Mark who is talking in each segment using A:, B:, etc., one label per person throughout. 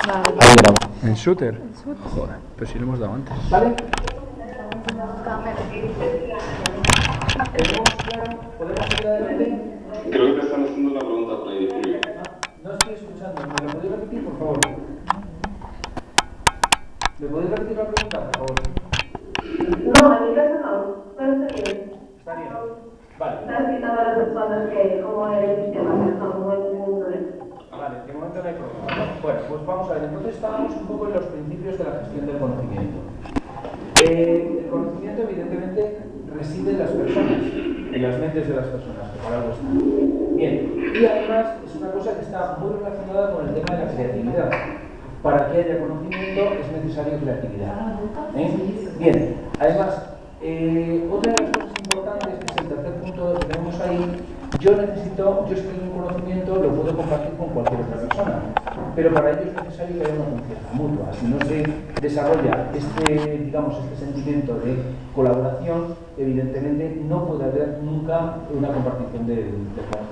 A: Vale.
B: Ahí grabo.
C: ¿En shooter? Joder, pero si lo hemos dado antes.
B: ¿Vale? ¿Podemos ir adelante?
D: Creo que te están haciendo una pregunta por ahí.
B: No estoy escuchando. ¿Me lo podéis repetir, por favor? ¿Me podéis repetir la pregunta, por favor?
E: No, en mi caso no. Pero está bien.
B: Está bien. Vale.
E: Está explicando a las personas que cómo es el sistema, que no como el mundo.
B: Vale, de momento no hay problema. Bueno, pues vamos a ver. Entonces estábamos un poco en los principios de la gestión del conocimiento. El conocimiento, evidentemente, reside en las personas, en las mentes de las personas, que por algo están. Bien, y además es una cosa que está muy relacionada con el tema de la creatividad. Para que haya conocimiento es necesaria creatividad. Bien, además, otra de las cosas importantes, que es el tercer punto que tenemos ahí, yo si tengo un conocimiento, lo puedo compartir con cualquier otra persona, pero para ello es necesario que haya una confianza mutua. Si no se desarrolla este sentimiento de colaboración, evidentemente no puede haber nunca una compartición de conocimiento.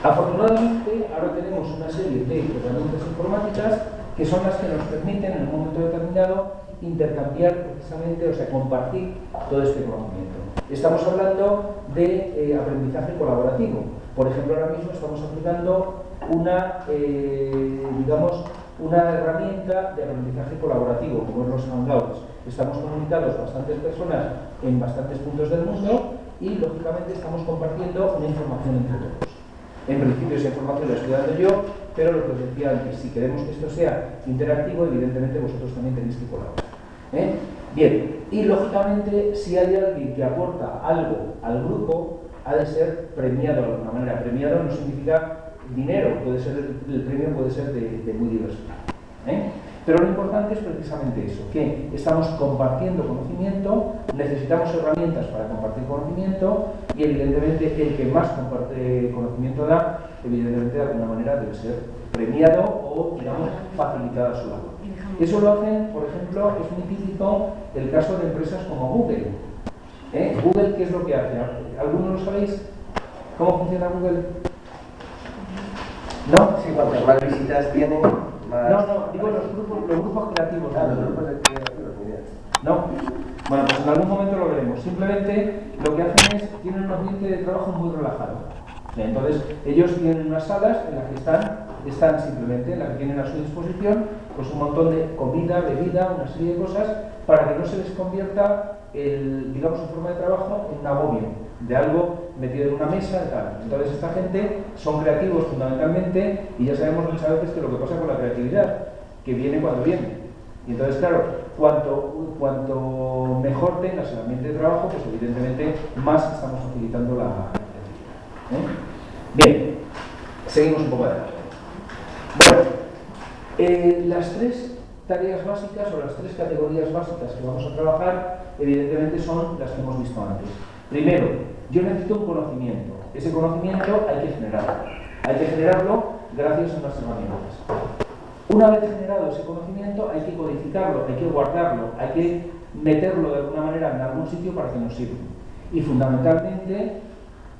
B: Afortunadamente, ahora tenemos una serie de herramientas informáticas que son las que nos permiten en un momento determinado intercambiar precisamente, o sea, compartir todo este conocimiento. Estamos hablando de aprendizaje colaborativo. Por ejemplo, ahora mismo estamos aplicando una herramienta de aprendizaje colaborativo, como es los Hangouts. Estamos comunicados bastantes personas en bastantes puntos del mundo y, lógicamente, estamos compartiendo una información entre todos. En principio esa información la estoy dando yo, pero lo que os decía antes, si queremos que esto sea interactivo, evidentemente vosotros también tenéis que colaborar. Bien, y lógicamente si hay alguien que aporta algo al grupo, ha de ser premiado de alguna manera. Premiado no significa dinero, el premio puede ser de muy diverso. Pero lo importante es precisamente eso, que estamos compartiendo conocimiento, necesitamos herramientas para compartir conocimiento y evidentemente el que más comparte conocimiento da, evidentemente de alguna manera debe ser premiado o, digamos, facilitada su labor. Eso lo hacen, por ejemplo, es muy típico el caso de empresas como Google. Google, ¿qué es lo que hace? ¿Algunos lo sabéis? ¿Cómo funciona Google? ¿No?
F: Sí, cuantas más visitas tiene, más...
B: No, digo los grupos creativos.
F: Los grupos creativos, mira.
B: ¿No? Bueno, pues en algún momento lo veremos. Simplemente lo que hacen es, tienen un ambiente de trabajo muy relajado. Entonces, ellos tienen unas salas en las que están simplemente, en las que tienen a su disposición pues un montón de comida, bebida, una serie de cosas, para que no se les convierta su forma de trabajo en un agobio, de algo metido en una mesa y tal. Entonces esta gente son creativos fundamentalmente y ya sabemos muchas veces que lo que pasa con la creatividad, que viene cuando viene. Y entonces, claro, cuanto mejor tengas el ambiente de trabajo, pues evidentemente más estamos facilitando la creatividad. Bien, seguimos un poco adelante. Bueno, las tres tareas básicas o las tres categorías básicas que vamos a trabajar, evidentemente son las que hemos visto antes. Primero, yo necesito un conocimiento. Ese conocimiento hay que generarlo. Hay que generarlo gracias a unas herramientas. Una vez generado ese conocimiento, hay que codificarlo, hay que guardarlo, hay que meterlo de alguna manera en algún sitio para que nos sirva. Y fundamentalmente,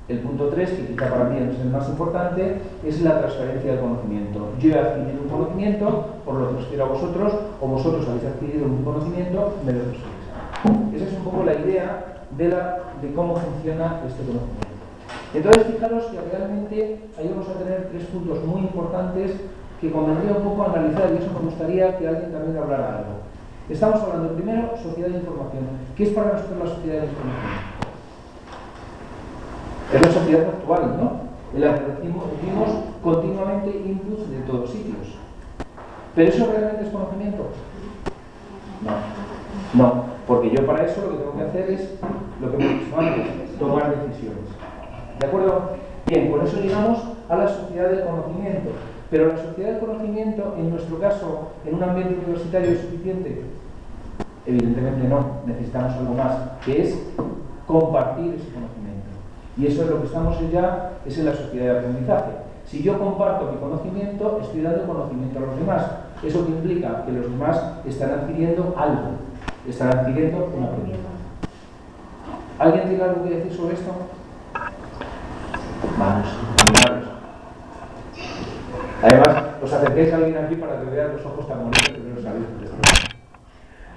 B: el punto 3, que quizá para mí es el más importante, es la transferencia del conocimiento. Yo he adquirido un conocimiento, os lo transfiero a vosotros, o vosotros habéis adquirido un conocimiento, me lo transferís. Esa es un poco la idea de cómo funciona este conocimiento. Entonces, fijaros que realmente ahí vamos a tener tres puntos muy importantes que convendría un poco analizar, y eso me gustaría que alguien también hablara algo. Estamos hablando primero sociedad de información. ¿Qué es para nosotros la sociedad de información? Es la sociedad actual, ¿no? En la que recibimos continuamente inputs de todos sitios. ¿Pero eso realmente es conocimiento? No, porque yo para eso lo que tengo que hacer es lo que hemos dicho antes, tomar decisiones. ¿De acuerdo? Bien, con eso llegamos a la sociedad del conocimiento. Pero la sociedad del conocimiento, en nuestro caso, en un ambiente universitario, ¿es suficiente? Evidentemente no, necesitamos algo más, que es compartir ese conocimiento. Y eso es lo que estamos ya, es en la sociedad de aprendizaje. Si yo comparto mi conocimiento, estoy dando conocimiento a los demás. Eso que implica que los demás están adquiriendo algo, están adquiriendo un aprendizaje. ¿Alguien tiene algo que decir sobre esto? Vamos. Además, os acerquéis a alguien aquí para que vean los ojos tan bonitos que no sabéis.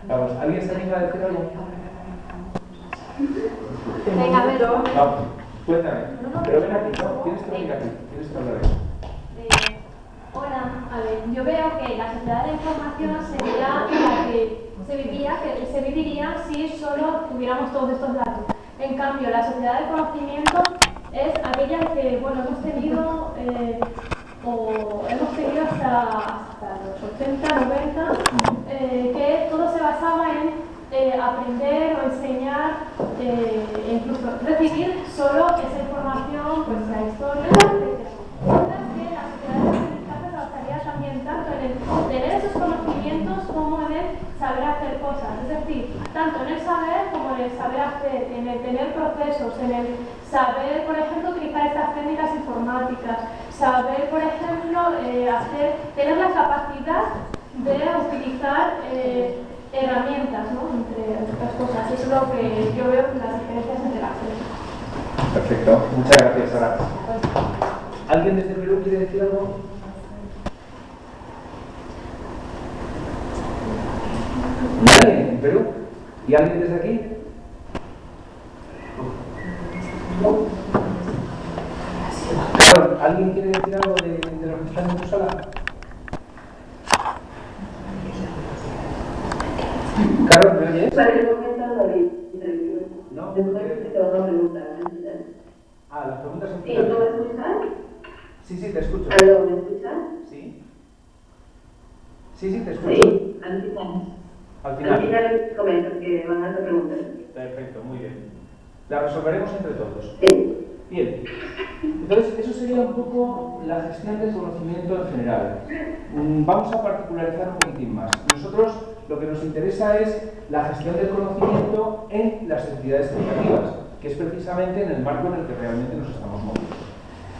B: Vamos, ¿alguien se anima a decir algo?
A: Venga, pero...
B: Vamos, cuéntame. Pero ven aquí, ¿no? Tienes que venir aquí, tienes que hablar de eso.
A: Hola, a ver, yo veo que la sociedad de la información sería la que se viviría si solo tuviéramos todos estos datos. En cambio, la sociedad del conocimiento es aquella que, bueno, hemos tenido hasta los 80, 90, que todo se basaba en aprender o enseñar, incluso recibir solo esa información, pues la historia, etc. Mientras que la sociedad de aprendizaje se basaría también tanto en el tener esos conocimientos como en el saber hacer cosas, es decir, tanto en el saber como en el saber hacer, en el tener procesos, en el saber, por ejemplo, utilizar estas técnicas informáticas, saber, por ejemplo, tener la capacidad de utilizar herramientas, ¿no? Entre otras cosas. Eso es lo que yo veo en las diferencias entre las tres.
B: Perfecto, muchas gracias, Sara. ¿Alguien desde Perú quiere decir algo? ¿Nadie en Perú? ¿Y alguien desde aquí? Claro, ¿alguien quiere decir algo de los que están en tu sala? Carlos, ¿me oyes?
E: Para el momento David.
B: No.
E: Después te van a preguntar.
B: Las preguntas son
E: ¿Y tú me escuchas?
B: Sí, te escucho.
E: ¿Aló, me escuchas?
B: Sí. Sí, te escucho.
E: Sí, al final.
B: Al final.
E: Al final comentas que van a hacer preguntas.
B: Perfecto, muy bien. La resolveremos entre todos.
E: Sí.
B: Bien. Entonces, eso sería un poco la gestión del conocimiento en general. Vamos a particularizar un poquitín más. Nosotros lo que nos interesa es la gestión del conocimiento en las entidades educativas, que es precisamente en el marco en el que realmente nos estamos moviendo.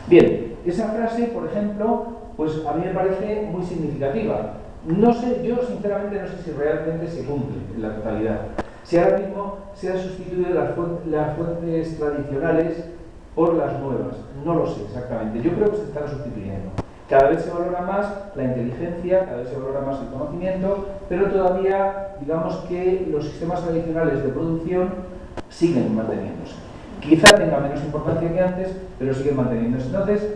B: Bien, esa frase, por ejemplo, pues a mí me parece muy significativa. No sé, yo sinceramente no sé si realmente se cumple en la totalidad. Si ahora mismo se han sustituido las fuentes tradicionales por las nuevas, no lo sé exactamente. Yo creo que se están sustituyendo. Cada vez se valora más la inteligencia, cada vez se valora más el conocimiento, pero todavía, digamos que los sistemas tradicionales de producción siguen manteniéndose. Quizá tenga menos importancia que antes, pero siguen manteniéndose. Entonces,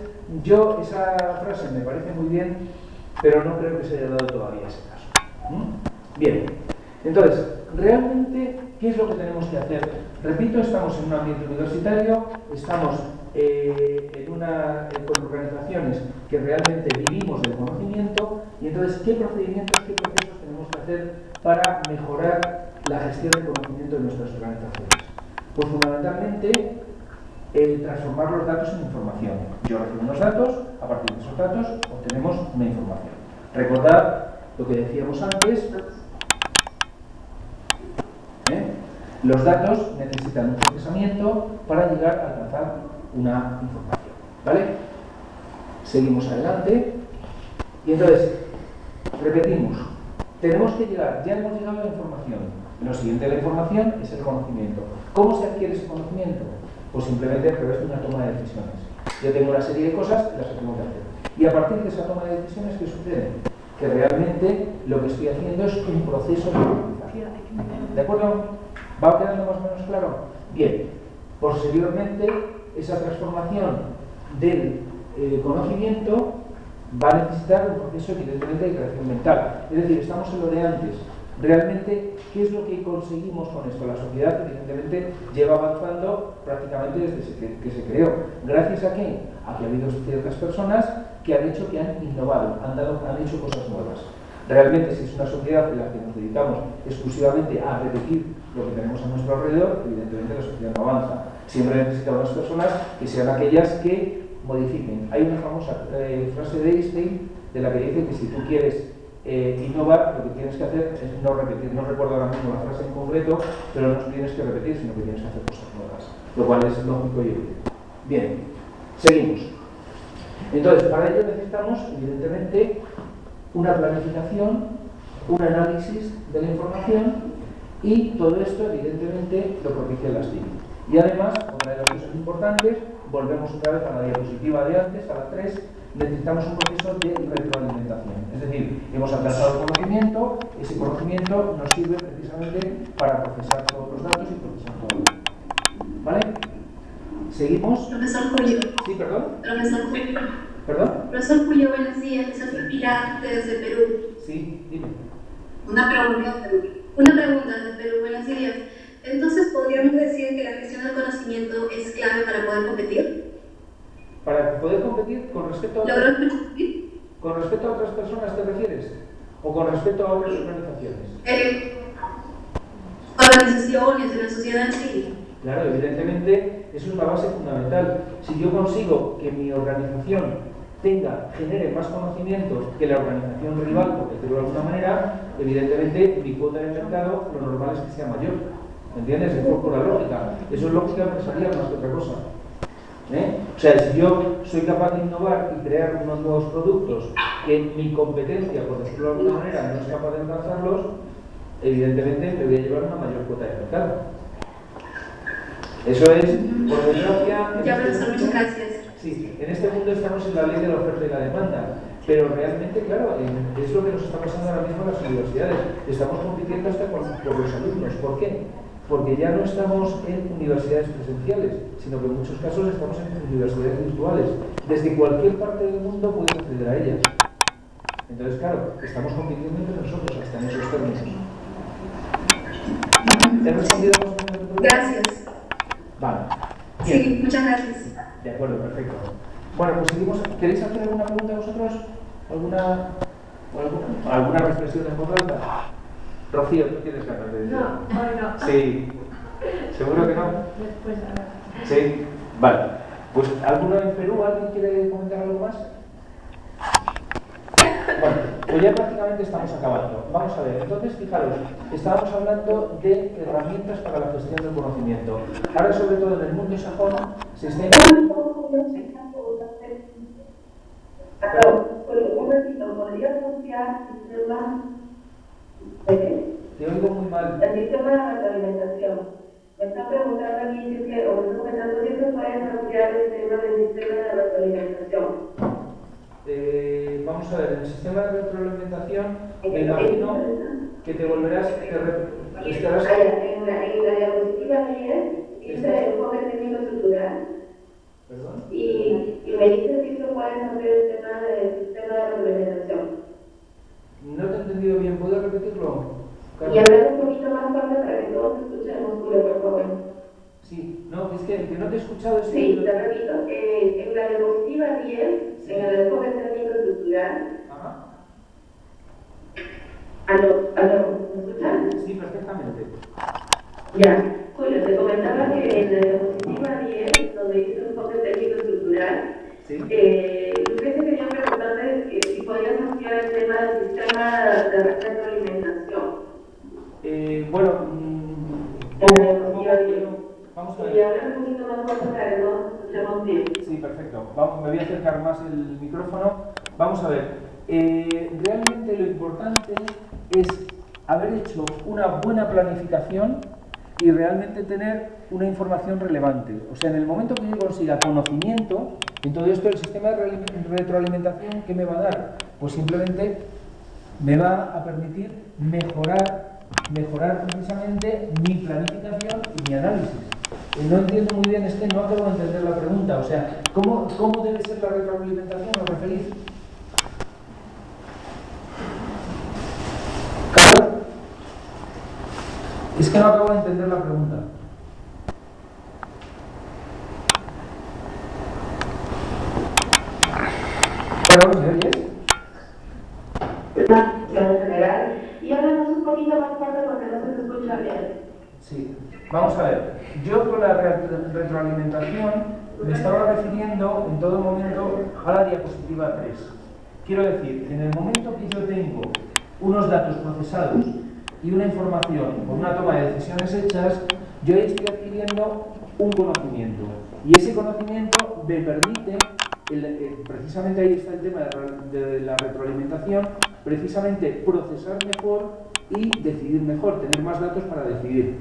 B: esa frase me parece muy bien, pero no creo que se haya dado todavía ese caso. Bien, entonces, realmente, ¿qué es lo que tenemos que hacer? Repito, estamos en un ambiente universitario, estamos con organizaciones que realmente vivimos del conocimiento, y entonces, ¿qué procedimientos, qué procesos tenemos que hacer para mejorar la gestión del conocimiento de nuestras organizaciones? Pues fundamentalmente, transformar los datos en información. Yo recibo unos datos, a partir de esos datos obtenemos una información. Recordad lo que decíamos antes. Los datos necesitan un procesamiento para llegar a alcanzar una información. ¿Vale? Seguimos adelante. Y entonces, repetimos. Tenemos que llegar, ya hemos llegado a la información. Lo siguiente de la información es el conocimiento. ¿Cómo se adquiere ese conocimiento? Pues simplemente a través de una toma de decisiones. Yo tengo una serie de cosas las que tengo que hacer. Y a partir de esa toma de decisiones, ¿qué sucede? Que realmente lo que estoy haciendo es un proceso de aprendizaje. ¿De acuerdo? ¿Va quedando más o menos claro? Bien. Posteriormente, esa transformación del conocimiento va a necesitar un proceso evidentemente de creación mental. Es decir, estamos en lo de antes. Realmente, ¿qué es lo que conseguimos con esto? La sociedad, evidentemente, lleva avanzando prácticamente desde que se creó. ¿Gracias a qué? A que ha habido ciertas personas que han hecho, que han innovado, han hecho cosas nuevas. Realmente, si es una sociedad en la que nos dedicamos exclusivamente a repetir lo que tenemos a nuestro alrededor, evidentemente la sociedad no avanza. Siempre necesitamos personas que sean aquellas que modifiquen. Hay una famosa frase de Einstein de la que dice que si tú quieres innovar, lo que tienes que hacer es no repetir. No recuerdo ahora mismo la frase en concreto, pero no tienes que repetir, sino que tienes que hacer cosas nuevas, lo cual es lógico y evidente. Bien, seguimos. Entonces, para ello necesitamos, evidentemente, una planificación, un análisis de la información, y todo esto, evidentemente, lo propicia las TIC. Y además, otra de las cosas importantes, volvemos otra vez a la diapositiva de antes, a la 3, necesitamos un proceso de retroalimentación. Es decir, hemos alcanzado el conocimiento, ese conocimiento nos sirve precisamente para procesar todos los datos y procesar todo el dato. ¿Vale? ¿Seguimos?
G: Profesor Julio.
B: Sí, perdón.
G: Profesor Julio.
B: ¿Perdón?
G: Profesor Julio, buenos días. Soy Pilar desde Perú.
B: Sí, dime.
G: Una pregunta desde Perú. Buenos días. Entonces, ¿podríamos decir que la gestión del conocimiento es clave para poder competir?
B: Para poder competir con respecto a otras personas, ¿te refieres? ¿O con respecto a otras organizaciones?
G: Organizaciones, de la sociedad en sí.
B: Claro, evidentemente, eso es la base fundamental. Si yo consigo que mi organización genere más conocimientos que la organización rival, por decirlo de alguna manera, evidentemente mi cuota de mercado lo normal es que sea mayor. ¿Me entiendes? Es por la lógica. Eso es lógica empresarial más que otra cosa. O sea, si yo soy capaz de innovar y crear unos nuevos productos que mi competencia, por decirlo de alguna manera, no es capaz de alcanzarlos, evidentemente me voy a llevar una mayor cuota de mercado. Eso es, por desgracia...
G: Ya, profesor, muchas gracias.
B: Sí, en este mundo estamos en la ley de la oferta y la demanda, pero realmente, claro, es lo que nos está pasando ahora mismo en las universidades. Estamos compitiendo hasta por los alumnos. ¿Por qué? Porque ya no estamos en universidades presenciales, sino que en muchos casos estamos en universidades virtuales. Desde cualquier parte del mundo puedes acceder a ellas. Entonces, claro, estamos compitiendo entre nosotros hasta en esos términos. ¿Te he respondido más o menos a tu pregunta?
G: Gracias.
B: Vale. Bien.
G: Sí, muchas gracias.
B: De acuerdo, perfecto. Bueno, pues seguimos. ¿Queréis hacer alguna pregunta vosotros? ¿Alguna reflexión en voz alta? Rocío, ¿tú tienes ganas de decir?
A: No, hoy no.
B: Sí. ¿Seguro que no?
A: Después a ver.
B: Sí. Vale. Pues ¿alguno en Perú? ¿Alguien quiere comentar algo más? Bueno, pues ya prácticamente estamos acabando. Vamos a ver, entonces fijaros, estábamos hablando de herramientas para la gestión del conocimiento. Ahora, sobre todo en el mundo sajón, se está...
E: Un ratito, ¿podría anunciar sistema?
B: Te oigo muy mal.
E: El sistema de retroalimentación. Me está preguntando aquí si es que, o me está comentando si se puede anunciar el tema del sistema de retroalimentación.
B: Vamos a ver, el sistema de retroalimentación, me imagino que te volverás... estarás...
E: En la diapositiva 10 dice enfoque técnico estructural.
B: ¿Perdón?
E: Y me dice si se puede hacer el tema del sistema de retroalimentación.
B: No te he entendido bien, ¿puedes repetirlo?
E: Y hablar un poquito más fuerte para que todos escuchemos, Julio, por favor.
B: Sí, no, es que no te he escuchado.
E: Sí, te repito, en la diapositiva 10, en el enfoque técnico estructural.
B: Ajá.
E: ¿Aló? ¿Me escuchan?
B: Sí, perfectamente.
E: Ya, Julio, te comentaba que en la diapositiva 10, donde dice enfoque técnico estructural,
B: ¿Sí?
E: lo que se quería preguntarte es si podías ampliar el tema del sistema de retroalimentación.
B: Bueno, vamos a ver.
E: Y hablar un poquito más fuerte para que todos escuchemos bien.
B: Sí, perfecto. Me voy a acercar más el micrófono. Vamos a ver. Realmente lo importante es haber hecho una buena planificación y realmente tener una información relevante. O sea, en el momento que yo consiga conocimiento, en todo esto el sistema de retroalimentación, ¿qué me va a dar? Pues simplemente me va a permitir mejorar precisamente mi planificación y mi análisis. No entiendo muy bien, no acabo de entender la pregunta. O sea, ¿cómo debe ser la retroalimentación? ¿Os referís? ¿Carlos? Es que no acabo de entender la pregunta. Bueno, ¿me oyes?
E: En general, y háblanos un poquito más fuerte porque no se te escucha bien.
B: Sí, vamos a ver. Yo con la retroalimentación me estaba refiriendo en todo momento a la diapositiva 3. Quiero decir, en el momento que yo tengo unos datos procesados y una información con una toma de decisiones hechas, yo estoy adquiriendo un conocimiento. Y ese conocimiento me permite, precisamente ahí está el tema de la retroalimentación, precisamente procesar mejor y decidir mejor, tener más datos para decidir.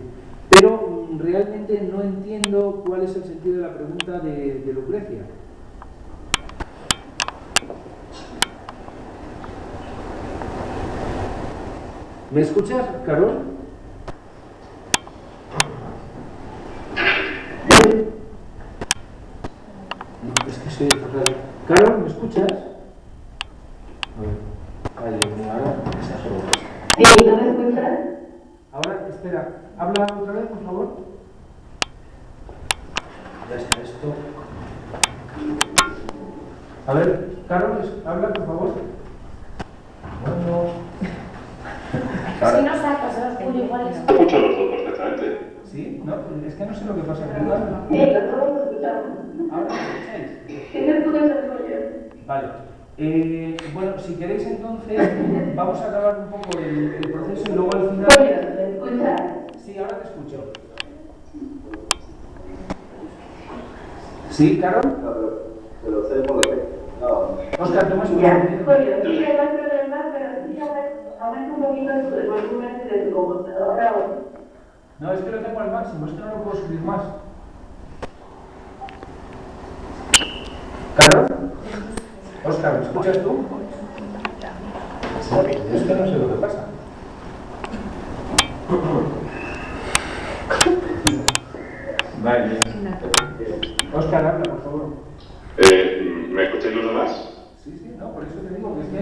B: Pero realmente no entiendo cuál es el sentido de la pregunta de Lucrecia. ¿Me escuchas, Carol? Es que soy fatal. Carol, ¿me escuchas? A ver. Vale, ahora
E: Sí, ¿no me escuchas?
B: Ahora, espera, habla otra vez, por favor. Ya está esto. A ver, Carol, habla, por favor. Bueno.
A: Si no sacas, se los Julio iguales.
D: Escucho los dos perfectamente.
B: ¿Sí? No, es que no sé lo que pasa con Carol.
E: Sí, los dos nos escuchamos.
B: ¿Ahora me escucháis?
E: ¿Tienes tú que ser tuyo?
B: Vale. Bueno, si queréis entonces, vamos a acabar un poco el proceso y luego al final...
E: Julio, ¿me escuchas?
B: Sí, ahora te escucho. ¿Sí, Carol?
F: Pero sé por qué. No.
B: Oscar, ¿tú me
E: Ya,
B: escuchas?
E: Julio, sí, no hay problema, pero sí aumenta un poquito el volumen de tu computadora.
B: No, es que lo tengo al máximo, es que no lo puedo subir más. ¿Carol? Oscar, ¿me escuchas tú? Es que no sé lo que pasa. Vale. Oscar, habla, por favor.
D: ¿Me escucháis los demás?
B: Sí, no, por eso te digo que es que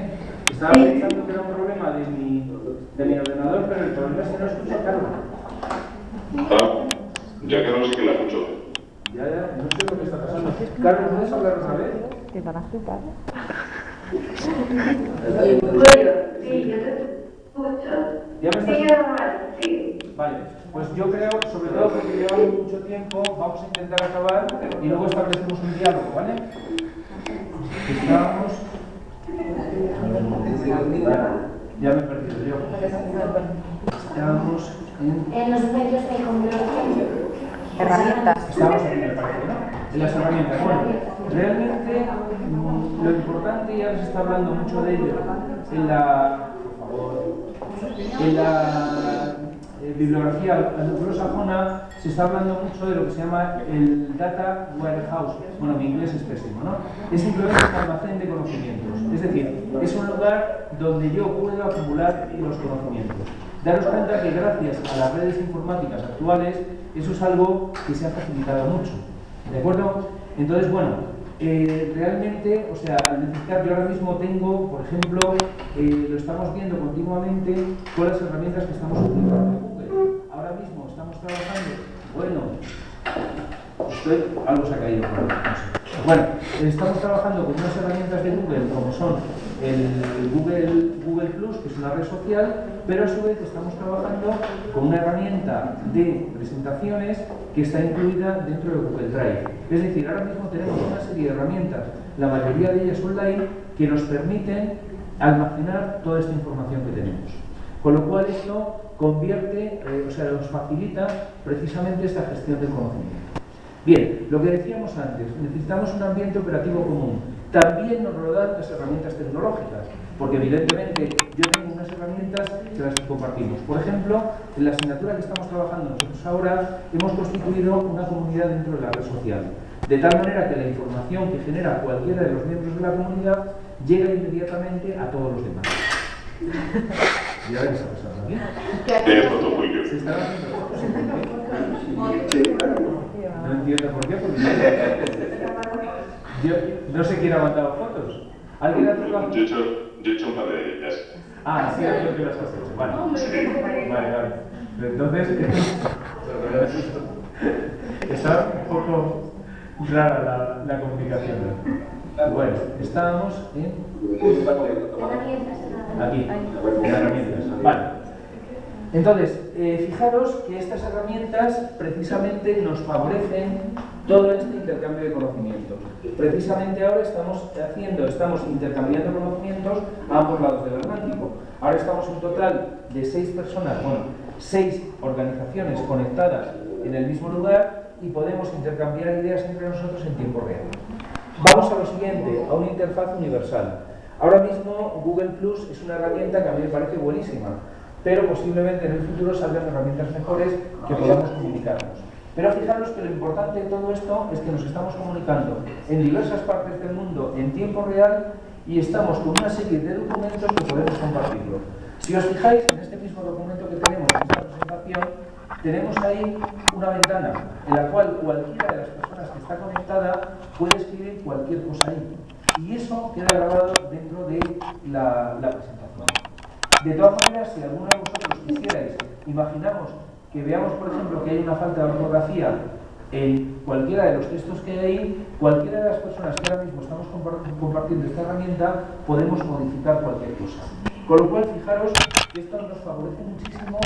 B: estaba pensando que era un problema de mi ordenador, pero el problema es que no escucho a Carol.
D: Ah, ya que no sé que la escucho.
B: Ya, no sé lo que está pasando. Carol, ¿puedes hablar otra vez?
E: Julio, sí, yo te escucho.
B: ¿Ya me estás...
E: Sí, normal, sí.
B: Vale, pues yo creo, sobre todo porque llevamos mucho tiempo, vamos a intentar acabar y luego establecemos un diálogo, ¿vale? Estábamos... Ya me he perdido yo. Estábamos
A: En los medios de comunicación.
H: Herramientas.
B: Estamos aquí, me parece, ¿no? En las herramientas. Bueno, realmente lo importante, ya les está hablando mucho de ello, en la bibliografía anglosajona se está hablando mucho de lo que se llama el Data Warehouse. Bueno, mi inglés es pésimo, ¿no? Es simplemente un almacén de conocimientos. Es decir, es un lugar donde yo puedo acumular los conocimientos. Daros cuenta que gracias a las redes informáticas actuales, eso es algo que se ha facilitado mucho. ¿De acuerdo? Entonces, bueno, realmente, o sea, al necesitar, yo ahora mismo tengo, por ejemplo, lo estamos viendo continuamente con las herramientas que estamos utilizando en Google. Ahora mismo estamos trabajando, algo se ha caído por ahí, no sé. Bueno, estamos trabajando con unas herramientas de Google como son el Google Plus, que es una red social, pero a su vez estamos trabajando con una herramienta de presentaciones que está incluida dentro de Google Drive. Es decir, ahora mismo tenemos una serie de herramientas, la mayoría de ellas online, que nos permiten almacenar toda esta información que tenemos. Con lo cual esto convierte, nos facilita precisamente esta gestión del conocimiento. Bien, lo que decíamos antes, necesitamos un ambiente operativo común. También nos lo dan las herramientas tecnológicas, porque evidentemente yo tengo unas herramientas que las compartimos. Por ejemplo, en la asignatura que estamos trabajando nosotros ahora, hemos constituido una comunidad dentro de la red social, de tal manera que la información que genera cualquiera de los miembros de la comunidad llega inmediatamente a todos los demás. ¿Y ahora qué está pasando aquí?
D: Fotopulio.
B: ¿Se están haciendo fotos? No entiendo por qué, porque yo no sé quién ha mandado fotos. ¿Alguien ha tocado?
D: Yo he hecho un par de ellas.
B: Ah, sí, creo que las has hecho. Vale. Vale. Entonces, está un poco rara la comunicación. Bueno, estábamos en... Aquí, en herramientas. Vale. Entonces, fijaros que estas herramientas precisamente nos favorecen todo este intercambio de conocimientos. Precisamente ahora estamos intercambiando conocimientos a ambos lados del Atlántico. Ahora estamos un total de 6 personas, 6 organizaciones conectadas en el mismo lugar y podemos intercambiar ideas entre nosotros en tiempo real. Vamos a lo siguiente, a una interfaz universal. Ahora mismo Google Plus es una herramienta que a mí me parece buenísima, pero posiblemente en el futuro salgan herramientas mejores que podamos comunicarnos. Pero fijaros que lo importante de todo esto es que nos estamos comunicando en diversas partes del mundo en tiempo real y estamos con una serie de documentos que podemos compartirlo. Si os fijáis en este mismo documento que tenemos, en esta presentación, tenemos ahí una ventana en la cual cualquiera de las personas que está conectada puede escribir cualquier cosa ahí. Y eso queda grabado dentro de la presentación. De todas maneras, si alguno de vosotros quisierais, imaginamos que veamos, por ejemplo, que hay una falta de ortografía en cualquiera de los textos que hay ahí, cualquiera de las personas que ahora mismo estamos compartiendo esta herramienta, podemos modificar cualquier cosa. Con lo cual, fijaros que esto nos favorece muchísimo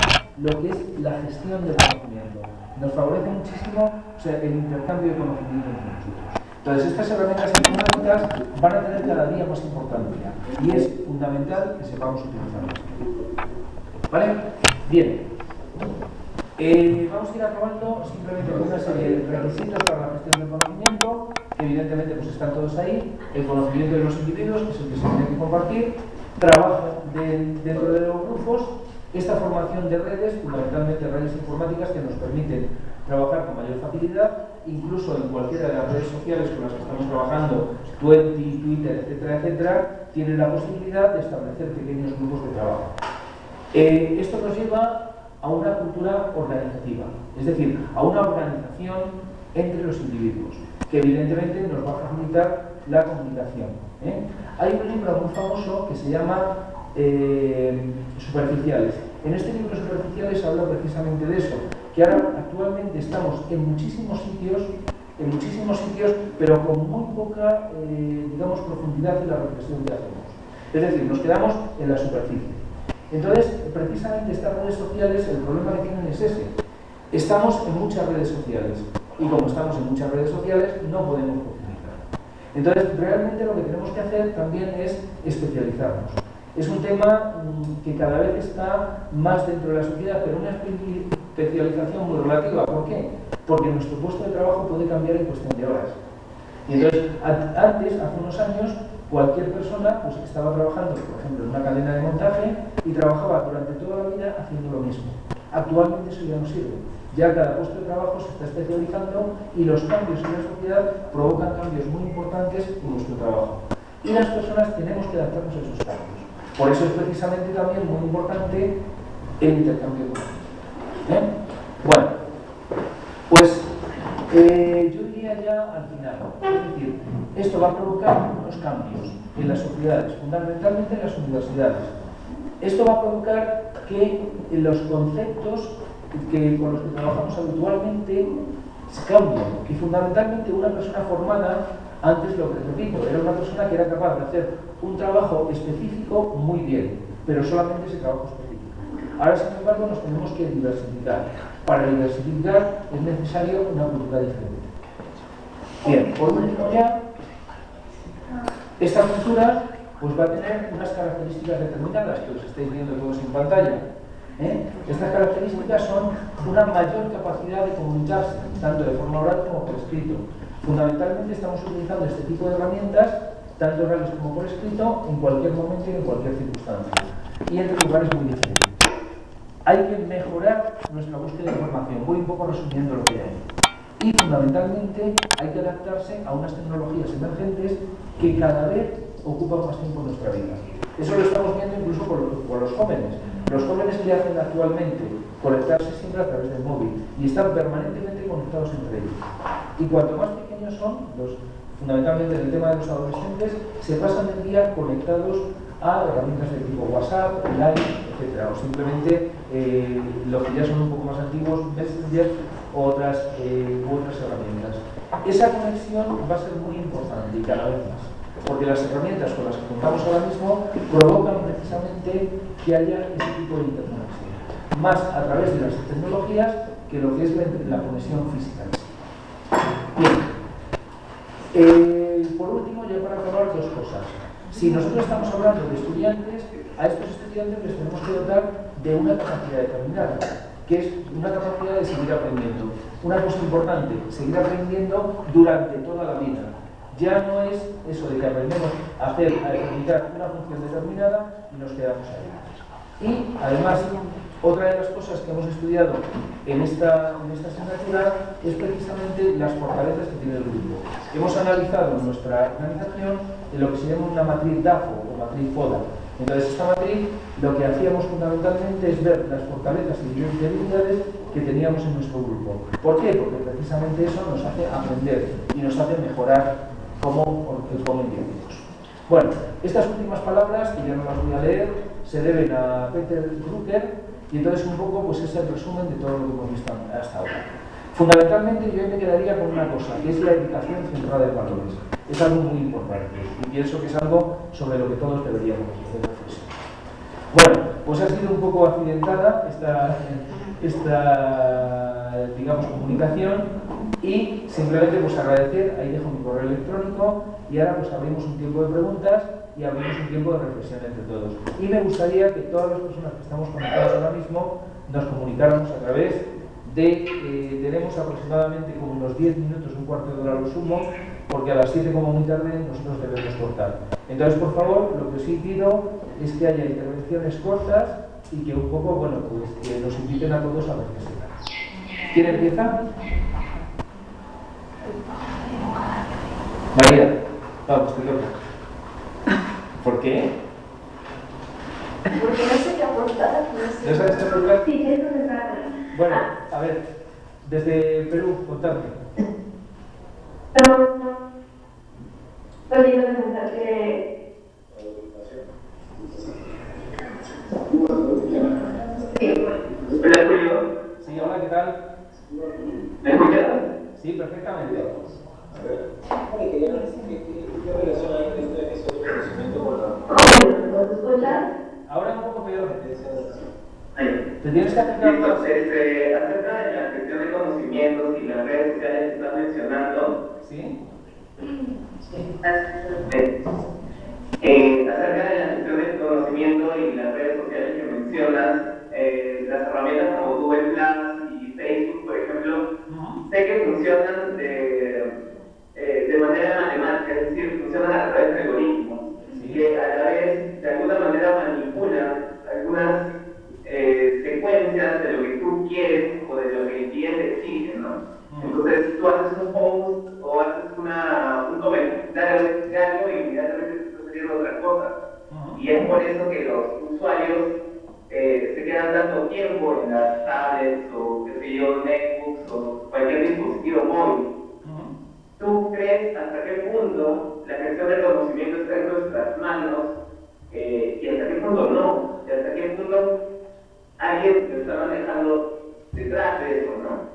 B: lo que es la gestión del conocimiento. Nos favorece muchísimo, o sea, el intercambio de conocimiento entre nosotros. Entonces, estas herramientas informáticas van a tener cada día más importancia y es fundamental que sepamos utilizarlas. ¿Vale? Bien. Vamos a ir acabando simplemente con una serie de requisitos para la gestión del conocimiento, que evidentemente pues están todos ahí: el conocimiento de los individuos, que es el que se tiene que compartir, trabajo dentro de los grupos, esta formación de redes, fundamentalmente redes informáticas que nos permiten trabajar con mayor facilidad, incluso en cualquiera de las redes sociales con las que estamos trabajando, Twitter, etcétera, etcétera, tienen la posibilidad de establecer pequeños grupos de trabajo. Esto nos lleva a una cultura organizativa, es decir, a una organización entre los individuos, que evidentemente nos va a facilitar la comunicación. Hay un libro muy famoso que se llama Superficiales. En este libro Superficiales habla precisamente de eso, que ahora actualmente estamos en muchísimos sitios, pero con muy poca, digamos, profundidad en la reflexión que hacemos. Es decir, nos quedamos en la superficie. Entonces, precisamente estas redes sociales, el problema que tienen es ese. Estamos en muchas redes sociales y como estamos en muchas redes sociales no podemos profundizar. Entonces, realmente lo que tenemos que hacer también es especializarnos. Es un tema que cada vez está más dentro de la sociedad, pero una especialización muy relativa. ¿Por qué? Porque nuestro puesto de trabajo puede cambiar en cuestión de horas. Y entonces, antes, hace unos años, cualquier persona pues, estaba trabajando, por ejemplo, en una cadena de montaje y trabajaba durante toda la vida haciendo lo mismo. Actualmente eso ya no sirve. Ya cada puesto de trabajo se está especializando y los cambios en la sociedad provocan cambios muy importantes en nuestro trabajo. Y las personas tenemos que adaptarnos a esos cambios. Por eso es precisamente también muy importante el intercambio económico. Bueno, pues yo diría ya al final, es decir, esto va a provocar unos cambios en las sociedades, fundamentalmente en las universidades. Esto va a provocar que los conceptos con los que trabajamos habitualmente cambien. Y fundamentalmente una persona formada, antes lo que repito, era una persona que era capaz de hacer un trabajo específico muy bien, pero solamente ese trabajo específico. Ahora, sin embargo, nos tenemos que diversificar. Para diversificar es necesario una cultura diferente. Bien, por último ya, esta cultura pues va a tener unas características determinadas que os estáis viendo todos en pantalla. Estas características son una mayor capacidad de comunicarse, tanto de forma oral como por escrito. Fundamentalmente estamos utilizando este tipo de herramientas, tanto orales como por escrito, en cualquier momento y en cualquier circunstancia, y en lugares muy diferentes. Hay que mejorar nuestra búsqueda de información, voy un poco resumiendo lo que hay. Y fundamentalmente hay que adaptarse a unas tecnologías emergentes que cada vez ocupan más tiempo en nuestra vida. Eso lo estamos viendo incluso por los jóvenes. Los jóvenes que hacen actualmente conectarse siempre a través del móvil y están permanentemente conectados entre ellos. Y cuanto más pequeños son, fundamentalmente en el tema de los adolescentes, se pasan el día conectados a herramientas de tipo WhatsApp, Line, etc. O simplemente los que ya son un poco más antiguos, Messenger o otras herramientas. Esa conexión va a ser muy importante y cada vez más, porque las herramientas con las que contamos ahora mismo provocan precisamente que haya ese tipo de interconexión, más a través de las tecnologías que lo que es la conexión física. Bien, por último, ya para acabar, dos cosas. Si nosotros estamos hablando de estudiantes, a estos estudiantes les tenemos que dotar de una capacidad determinada, que es una capacidad de seguir aprendiendo. Una cosa importante, seguir aprendiendo durante toda la vida. Ya no es eso de que aprendemos a ejecutar una función determinada y nos quedamos ahí. Y además, otra de las cosas que hemos estudiado en esta asignatura es precisamente las fortalezas que tiene el grupo. Hemos analizado nuestra organización en lo que se llama una matriz DAFO o matriz FODA. Entonces, esta matriz lo que hacíamos fundamentalmente es ver las fortalezas y debilidades que teníamos en nuestro grupo. ¿Por qué? Porque precisamente eso nos hace aprender y nos hace mejorar como individuos. Bueno, estas últimas palabras, que ya no las voy a leer, se deben a Peter Drucker, y entonces un poco pues es el resumen de todo lo que hemos visto hasta ahora. Fundamentalmente yo me quedaría con una cosa, que es la educación centrada en valores. Es algo muy importante y pienso que es algo sobre lo que todos deberíamos hacer reflexión. Bueno, pues ha sido un poco accidentada esta digamos, comunicación, y simplemente pues agradecer, ahí dejo mi correo electrónico, y ahora pues abrimos un tiempo de preguntas y abrimos un tiempo de reflexión entre todos. Y me gustaría que todas las personas que estamos conectadas ahora mismo nos comunicáramos a través de, tenemos aproximadamente como unos 10 minutos, un cuarto de hora lo sumo, porque a las 7 como muy tarde nosotros debemos cortar. Entonces, por favor, lo que sí pido es que haya intervenciones cortas y que un poco, bueno, pues que nos inviten a todos a reflexionar. ¿Quién empieza? María, vamos, te toca. ¿Por qué?
E: Porque no sé qué aportar.
B: ¿No sabes qué aportar?
E: Sí, eso es verdad.
B: Bueno, a ver, desde Perú, contadme.
E: Oye, no preguntar que...
F: Hola, Julio.
B: Sí, hola, ¿qué tal?
F: ¿Me escuchas?
B: Sí, perfectamente.
F: A ver. ¿Qué relación hay entre ese conocimiento con la...
E: ¿Nos escuchas?
B: Ahora un poco peor.
F: Ahí.
B: Te tienes que acercar más.
F: Acerca de la gestión de conocimientos y las redes sociales que estás mencionando,
B: ¿Sí?
F: acerca de la gestión del conocimiento y las redes sociales que mencionas, las herramientas como Google Plus y Facebook, por ejemplo, sé que funcionan de manera matemática, es decir, funcionan a través de algoritmos, que a la vez de alguna manera manipulan algunas secuencias de lo que tú quieres o de lo que el cliente exige, ¿no? Entonces tú haces un post o haces un comentario de algo y inmediatamente te está saliendo otra cosa. Y es por eso que los usuarios se quedan tanto tiempo en las tablets o, qué sé yo, netbooks o cualquier dispositivo móvil. ¿Tú crees hasta qué punto la gestión del conocimiento está en nuestras manos y hasta qué punto no? Y hasta qué punto alguien lo está manejando detrás de eso, ¿no?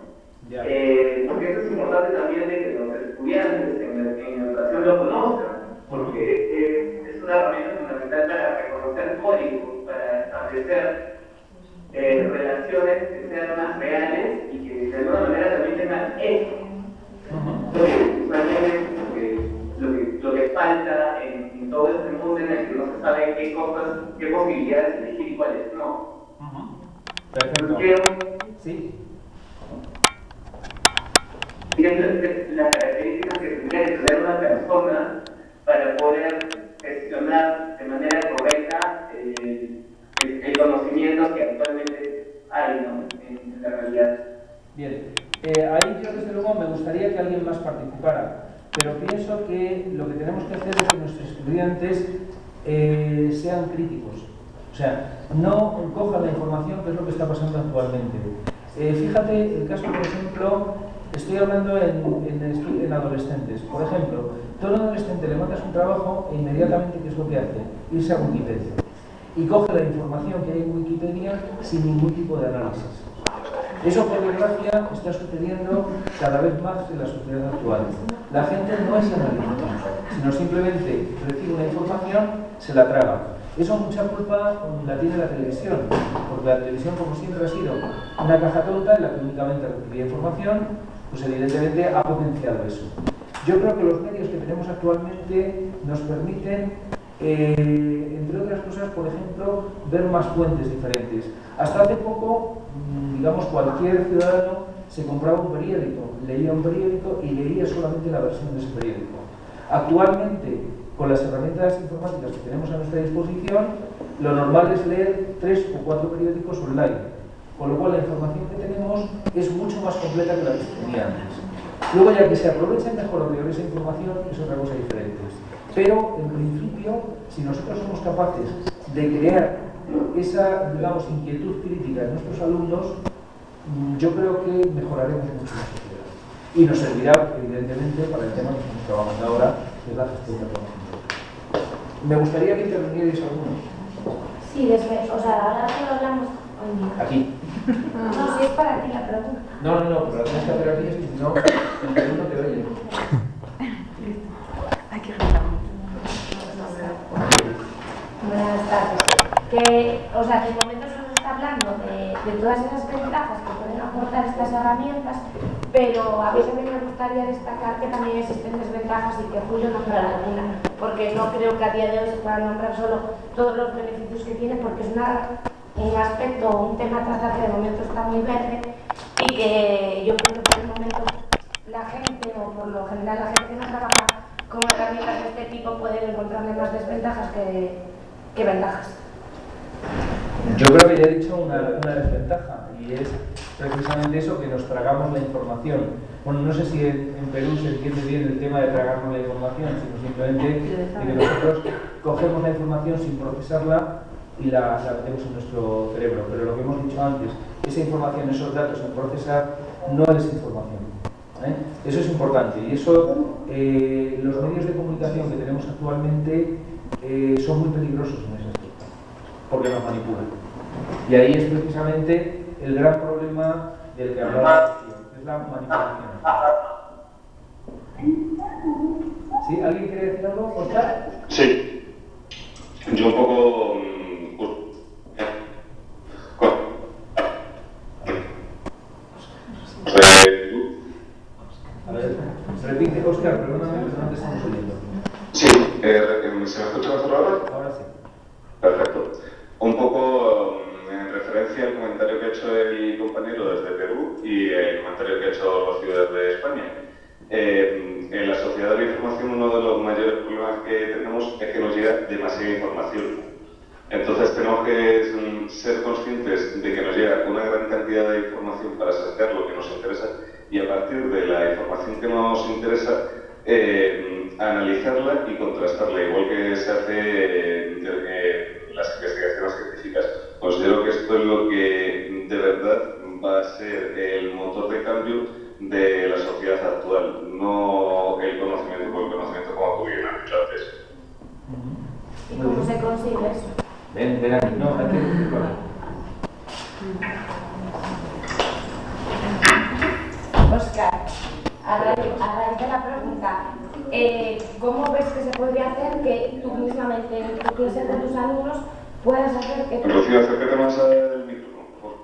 F: Porque eso es importante también de que los estudiantes en educación lo conozcan, porque es una herramienta fundamental para reconocer códigos, para establecer relaciones que sean más reales y que de alguna manera también tengan éxito. Lo que falta en todo este mundo en el que no se sabe qué posibilidades elegir y cuáles no.
B: Perfecto. Sí.
F: Las características que tendría que tener una persona para poder gestionar de manera correcta el conocimiento que actualmente hay, ¿no? en la realidad.
B: Bien, ahí yo desde luego me gustaría que alguien más participara, pero pienso que lo que tenemos que hacer es que nuestros estudiantes sean críticos, o sea, no cojan la información que es lo que está pasando actualmente. Fíjate el caso, por ejemplo, estoy hablando en adolescentes. Por ejemplo, todo adolescente le mandas un trabajo e inmediatamente ¿qué es lo que hace? Irse a Wikipedia y coge la información que hay en Wikipedia sin ningún tipo de análisis. Eso, por desgracia, está sucediendo cada vez más en la sociedad actual. La gente no es analítica, sino simplemente recibe una información, se la traga. Eso mucha culpa la tiene la televisión, porque la televisión, como siempre, ha sido una caja tonta en la que únicamente recibía información, pues evidentemente ha potenciado eso. Yo creo que los medios que tenemos actualmente nos permiten, entre otras cosas, por ejemplo, ver más fuentes diferentes. Hasta hace poco, digamos, cualquier ciudadano se compraba un periódico, leía un periódico y leía solamente la versión de ese periódico. Actualmente, con las herramientas informáticas que tenemos a nuestra disposición, lo normal es leer 3 o 4 periódicos online, con lo cual la información que tenemos es mucho más completa que la que se tenía antes. Luego, ya que se aproveche mejor o peor esa información, es otra cosa diferente. Pero, en principio, si nosotros somos capaces de crear esa, digamos, inquietud crítica en nuestros alumnos, yo creo que mejoraremos mucho la sociedad. Y nos servirá, evidentemente, para el tema que estamos trabajando ahora, que es la gestión del conocimiento. Me gustaría que intervinierais algunos.
A: Sí, después, o sea, ahora solo hablamos
B: aquí.
A: No, si es para ti la pregunta.
B: No, pero la tienes que hacer aquí, es que si no, el que no te oye.
H: Hay que gritar.
A: Buenas tardes. O sea, de momento solo está hablando de todas esas ventajas que pueden aportar estas herramientas, pero a mí también me gustaría destacar que también existen desventajas y que Julio nombrará alguna, porque no creo que a día de hoy se puedan nombrar solo todos los beneficios que tiene, porque es un aspecto, un tema a tratar que de momento está muy verde y que yo creo que por el momento la gente, o por lo general la gente que no trabaja con herramientas de este tipo, puede encontrarle más desventajas que ventajas.
B: Yo creo que ya he dicho una desventaja, y es precisamente eso, que nos tragamos la información. Bueno, no sé si en Perú se entiende bien el tema de tragarnos la información, sino simplemente que nosotros cogemos la información sin procesarla y la metemos en nuestro cerebro. Pero lo que hemos dicho antes, esa información, esos datos sin procesar, no es información. Eso es importante, y eso los medios de comunicación que tenemos actualmente son muy peligrosos en ese aspecto, porque nos manipulan. Y ahí es precisamente el gran problema del que hablaba, es la manipulación. ¿Sí? ¿Alguien quiere decir algo, Oscar?
D: Sí. Yo un poco...
B: A ver, repite, Oscar, perdóname, pero no te estamos oyendo.
D: Sí, ¿se me escucha mejor ahora?
B: Ahora sí.
D: Perfecto. Un poco en referencia al comentario que ha hecho el compañero desde Perú y el comentario que ha hecho Rocío desde España. En la sociedad de la información, uno de los mayores problemas que tenemos es que nos llega demasiada información. Entonces tenemos que ser conscientes de que nos llega una gran cantidad de información para sacar lo que nos interesa, y a partir de la información que nos interesa, analizarla y contrastarla, igual que se hace las investigaciones científicas. Considero que esto es lo que de verdad va a ser el motor de cambio de la sociedad actual, no el conocimiento por el conocimiento, como tú bien has dicho antes.
A: ¿Y cómo se consigue eso?
B: Ven aquí, no, hay que decirlo.
A: Oscar, a raíz de la pregunta, ¿cómo ves que se podría hacer que tú mismamente en tu clase de tus alumnos puedas hacer que tú...
D: Rocío, acércate más al micrófono, por favor.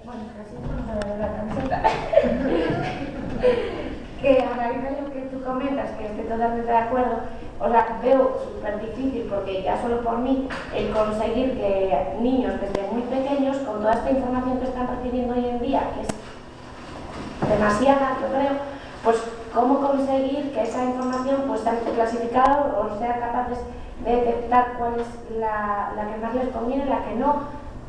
A: Bueno, casi no se ve la camiseta. Que a raíz de lo que tú comentas, que estoy totalmente de acuerdo, o sea, veo súper difícil, porque ya solo por mí, el conseguir que niños desde muy pequeños, con toda esta información que están recibiendo hoy en día, que es demasiada, yo creo, pues cómo conseguir que esa información pues esté clasificada o sean capaces de detectar cuál es la que más les conviene, la que no,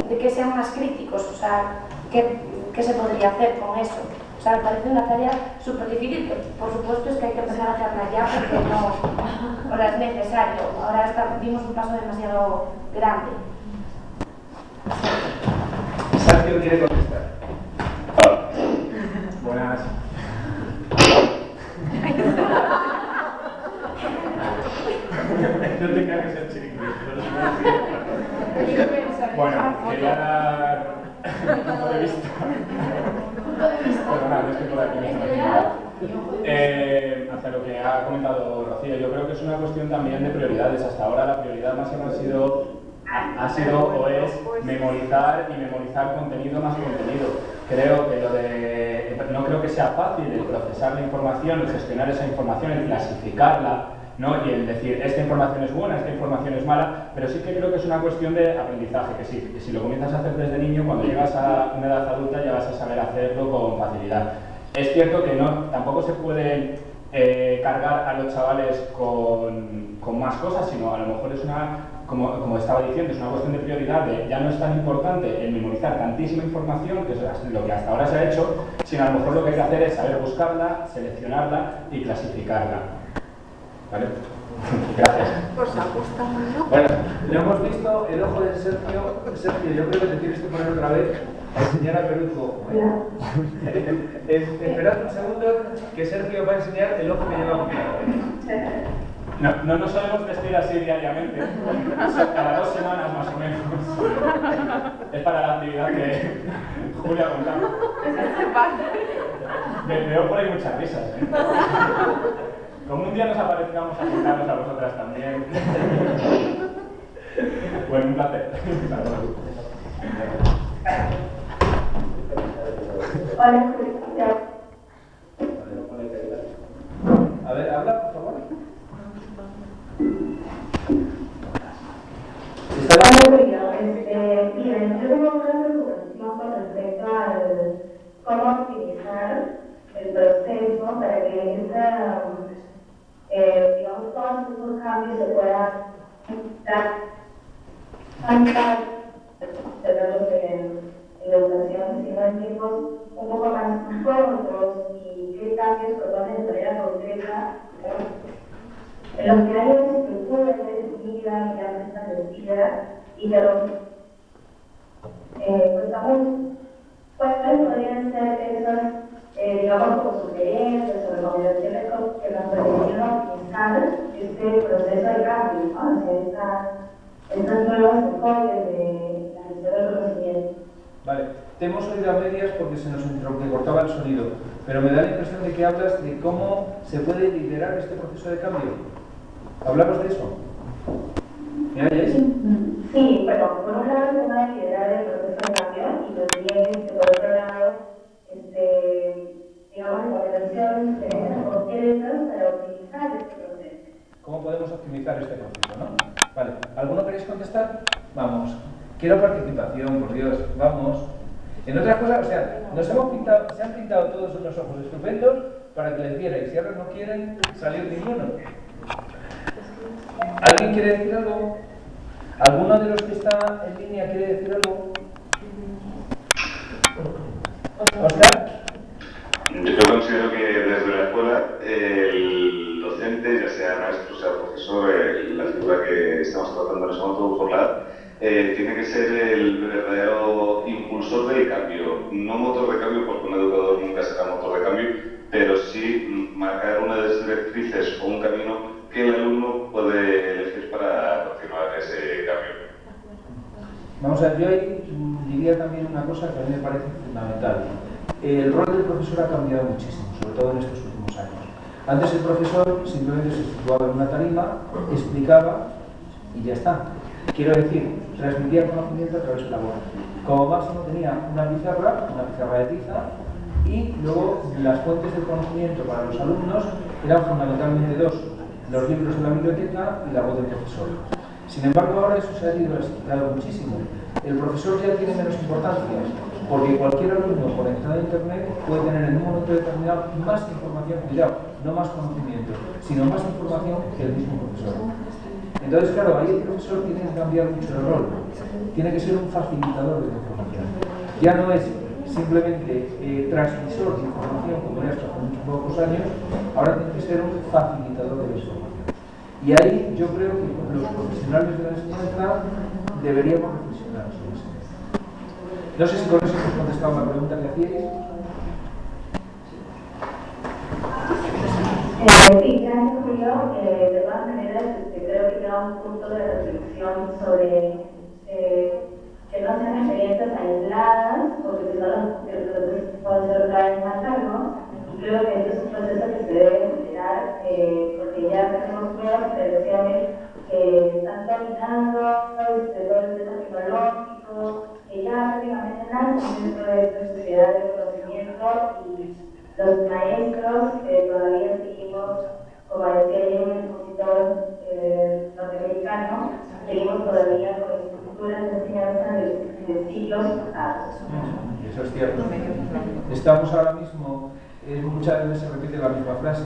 A: de que sean más críticos, o sea, ¿qué se podría hacer con eso? O sea, me parece una tarea súper difícil, que por supuesto es que hay que empezar a hacerla ya, porque no, ahora es necesario, ahora dimos un paso demasiado grande.
B: Sergio quiere contestar.
C: Buenas. No te cargues el chiringuito. Bueno, quería dar un punto de vista. Perdona, no estoy por aquí. Hacia lo que ha comentado Rocío, yo creo que es una cuestión también de prioridades. Hasta ahora la prioridad máxima ha sido o es memorizar y memorizar contenido más contenido. Creo que no creo que sea fácil el procesar la información, el gestionar esa información, el clasificarla, ¿no? Y el decir, esta información es buena, esta información es mala, pero sí que creo que es una cuestión de aprendizaje, que sí, que si lo comienzas a hacer desde niño, cuando llegas a una edad adulta ya vas a saber hacerlo con facilidad. Es cierto que tampoco se puede cargar a los chavales con más cosas, sino a lo mejor es una, como estaba diciendo, es una cuestión de prioridad, de ya no es tan importante el memorizar tantísima información, que es lo que hasta ahora se ha hecho, sino a lo mejor lo que hay que hacer es saber buscarla, seleccionarla y clasificarla. ¿Vale? Gracias.
H: Pues ha gustado, ¿no?
B: Bueno, lo hemos visto, el ojo de Sergio. Sergio, yo creo que te tienes que poner otra vez a enseñar a Peruco. Esperad un segundo, que Sergio va a enseñar el ojo que lleva copiado.
C: No nos solemos vestir así diariamente, cada 2 semanas más o menos. Es para la actividad que Julia contaba. Veo por ahí muchas risas, ¿eh? Como un día nos aparezcamos a contarnos a vosotras también. Bueno, un placer.
E: Hola, Julia.
B: A ver, habla, por favor.
E: Hola, Julia. Miren, yo tengo una preocupación con respecto al cómo optimizar el proceso para que digamos, todos estos cambios se puedan dar en la educación, sino en tiempos un poco más cortos y qué cambios proponen de manera concreta en los que haya una estructura ya definida, ya establecida y que ¿cuáles podrían ser esas, digamos, como sugerencias o recomendaciones que nos permitieron optimizar este proceso de cambio, ¿no? Hacia estas nuevos enfoques de la gestión del conocimiento?
B: Vale, te hemos oído a medias porque se nos cortaba el sonido, pero me da la impresión de que hablas de cómo se puede liderar este proceso de cambio. ¿Hablamos de eso? ¿Me oyes?
E: Sí, bueno, por un lado el tema de liderar el proceso de cambio y también por otro lado, digamos, recomendaciones diferentes o concretas para optimizar este proceso.
B: ¿Cómo podemos optimizar este proceso, no? Vale, ¿alguno queréis contestar? Vamos. Quiero participación, por Dios, vamos. En otras cosas, o sea, se han pintado todos unos ojos estupendos para que les dierais. Si ahora no quieren, salir ninguno. ¿Alguien quiere decir algo? ¿Alguno de los que está en línea quiere decir algo? ¿Oscar?
D: Yo considero que desde la escuela el docente, ya sea maestro, sea profesor, la figura que estamos tratando en ese momento por tiene que ser el verdadero impulsor del cambio, no motor de cambio, porque un educador nunca será motor de cambio, pero sí marcar unas directrices o un camino que el alumno puede elegir para continuar ese cambio.
B: Vamos a ver, yo ahí diría también una cosa que a mí me parece fundamental. El rol del profesor ha cambiado muchísimo, sobre todo en estos últimos años. Antes el profesor simplemente se situaba en una tarima, explicaba y ya está. Quiero decir, transmitía conocimiento a través de la voz. Como máximo tenía una pizarra de tiza, y luego las fuentes del conocimiento para los alumnos eran fundamentalmente dos: los libros de la biblioteca y la voz del profesor. Sin embargo, ahora eso se ha diversificado muchísimo. El profesor ya tiene menos importancia, porque cualquier alumno conectado a Internet puede tener en un momento determinado más información, cuidado, no más conocimiento, sino más información que el mismo profesor. Entonces, claro, ahí el profesor tiene que cambiar mucho el rol. Tiene que ser un facilitador de la información. Ya no es simplemente transmisor de información, como era hasta hace muchos pocos años, ahora tiene que ser un facilitador de la información. Y ahí yo creo que los profesionales de la enseñanza deberíamos reflexionar sobre eso. No sé si con eso os contestado la pregunta que hacíais.
E: Sí, gracias, Julio. De todas maneras, creo que queda un punto de reflexión sobre que no sean experiencias aisladas, porque si no los procesos pueden ser otra vez más largos. Y creo que este es un proceso que se debe acelerar, porque ya tenemos nuevas generaciones que están dominando todo el tema tecnológico, que ya prácticamente nacen dentro de esta sociedad de conocimiento, y los maestros todavía seguimos, como decía ayer un expositor norteamericano, seguimos todavía con estructuras de enseñanza de siglos pasados.
B: Eso es cierto. Estamos ahora mismo, muchas veces se repite la misma frase,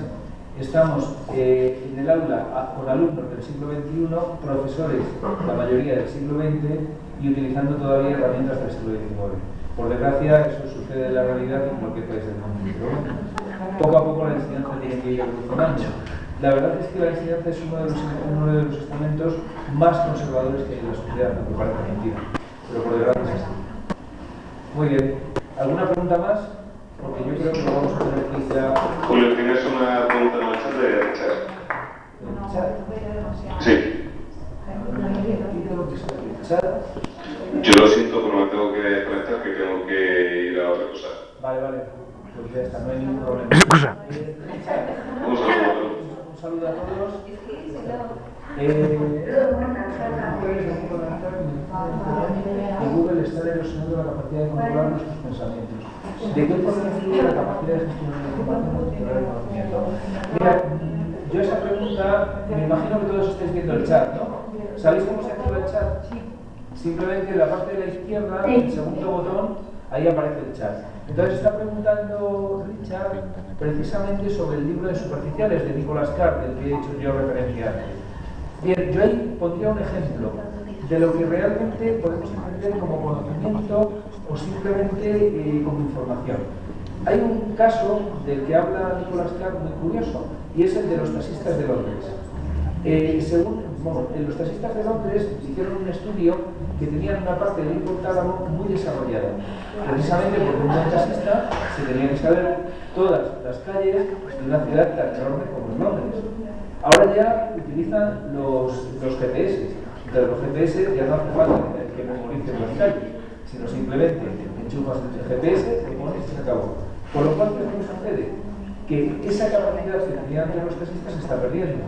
B: Estamos en el aula con alumnos del siglo XXI, profesores, la mayoría del siglo XX, y utilizando todavía herramientas del siglo XIX. Por desgracia, eso sucede en la realidad en cualquier país del mundo. Pero bueno, poco a poco la enseñanza tiene que ir evolucionando. La verdad es que la enseñanza es uno de los estamentos más conservadores que hay en la sociedad, aunque parece mentira. Pero por desgracia es así. Muy bien. ¿Alguna pregunta más? Porque yo creo que lo vamos a tener que ir ya.
D: Julio, ¿tienes una pregunta en el chat de Richard?
B: ¿El chat?
D: Sí. Yo lo siento, pero me tengo que desconectar, que tengo que ir a otra cosa.
B: Vale, vale. Pues ya está, no hay ningún problema. Un saludo a todos. Google está erosionando la capacidad de controlar nuestros pensamientos. ¿De qué forma influye la capacidad de gestionar la información y controlar el conocimiento? Mira, yo esa pregunta, me imagino que todos estáis viendo el chat, ¿no? ¿Sabéis cómo se activa el chat? Simplemente en la parte de la izquierda, el segundo botón, ahí aparece el chat. Entonces está preguntando Richard precisamente sobre el libro de Superficiales de Nicholas Carr, del que he hecho yo referencia antes. Bien, yo ahí pondría un ejemplo de lo que realmente podemos entender como conocimiento o simplemente como información. Hay un caso del que habla Nicholas Carr muy curioso, y es el de los taxistas de Londres. Los taxistas de Londres hicieron un estudio que tenían una parte del hipotálamo muy desarrollada, precisamente porque un buen taxista se tenía que saber todas las calles de una ciudad tan enorme como es Londres. Ahora ya utilizan los GPS, entonces los GPS ya no hace falta que memoricen las calles, sino simplemente enchufas el GPS, lo pones y se acabó. Por lo cual, ¿qué sucede? Que esa capacidad que tenían los taxistas se está perdiendo,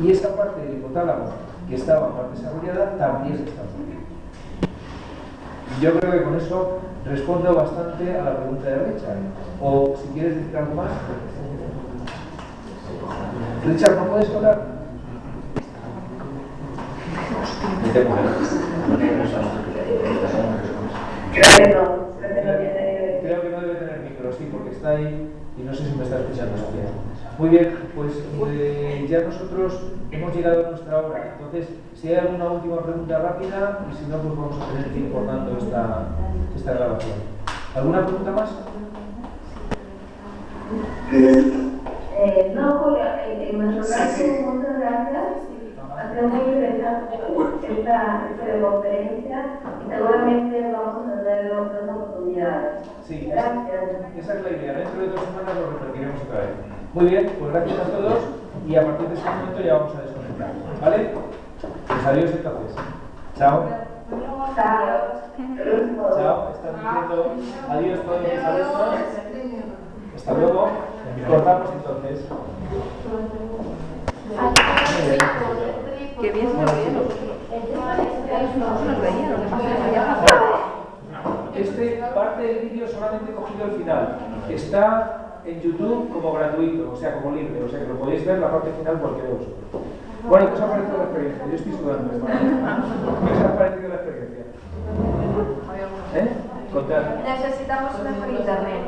B: y esa parte del hipotálamo que estaba más desarrollada también se está perdiendo. Yo creo que con eso respondo bastante a la pregunta de Richard. O si quieres decir algo más. Richard, ¿no puedes hablar? Creo que no debe tener micro, sí, porque está ahí y no sé si me está escuchando. Muy bien, pues ya nosotros hemos llegado a nuestra hora. Entonces, si hay alguna última pregunta rápida, y si no, pues vamos a tener que ir cortando esta grabación. ¿Alguna pregunta más?
E: No, Julio, en nuestro caso, muchas gracias. Ha sido muy interesante esta conferencia y seguramente vamos a tener otras oportunidades.
B: Sí,
E: Gracias.
B: Esa es la idea. Dentro de 2 semanas lo repetiremos otra vez. Muy bien, pues gracias a todos y a partir de este momento ya vamos a desconectar. ¿Vale? Pues adiós entonces. Chao. Chao. Están diciendo adiós todos mis alumnos. Hasta luego. Cortamos entonces.
H: Qué bien se lo vieron.
B: Parte del vídeo solamente he cogido el final. Está en YouTube como gratuito, o sea, como libre, o sea que lo podéis ver la parte final cualquiera de vosotros. Bueno, ¿qué os ha parecido la experiencia? Yo estoy sudando, hermano. ¿Qué os ha parecido la experiencia? Contad.
I: Necesitamos mejor internet.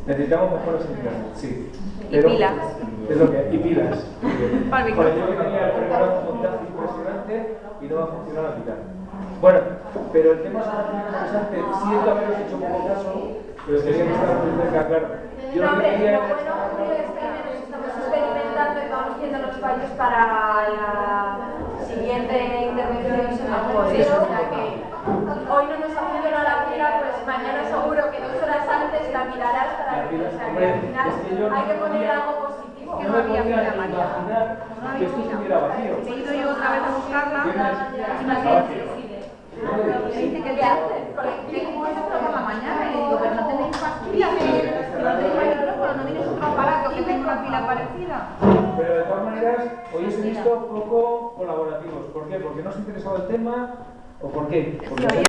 B: Necesitamos mejores internet, sí.
H: Y pilas.
B: Es lo que, y pilas.
H: Para el
B: Bueno, yo que tenía preparado un montaje impresionante y no va a funcionar al final. Bueno, pero el tema es muy interesante. Siento haberos hecho poco caso, pero queríamos estar muy cerca, claro. Yo
I: No,
B: lo que
I: hombre,
B: quería
I: lo bueno es que al menos estamos experimentando y vamos viendo los fallos para la siguiente intervención en el curso. O sea que hoy no nos ha funcionado la fila, pues mañana seguro que 2 horas antes la mirarás para ver. O sea que al final hay que poner algo positivo.
B: no me podía imaginar que esto estuviera vacío.
H: He ido yo otra vez a buscarla y me dice que el día tengo esto por la mañana y le digo, pero no tenéis más pilas, no tienes otro aparato que tenga una pila parecida.
B: Pero de todas maneras, hoy os he visto poco colaborativos. ¿Por qué? ¿Porque no os ha interesado el tema o por qué? Porque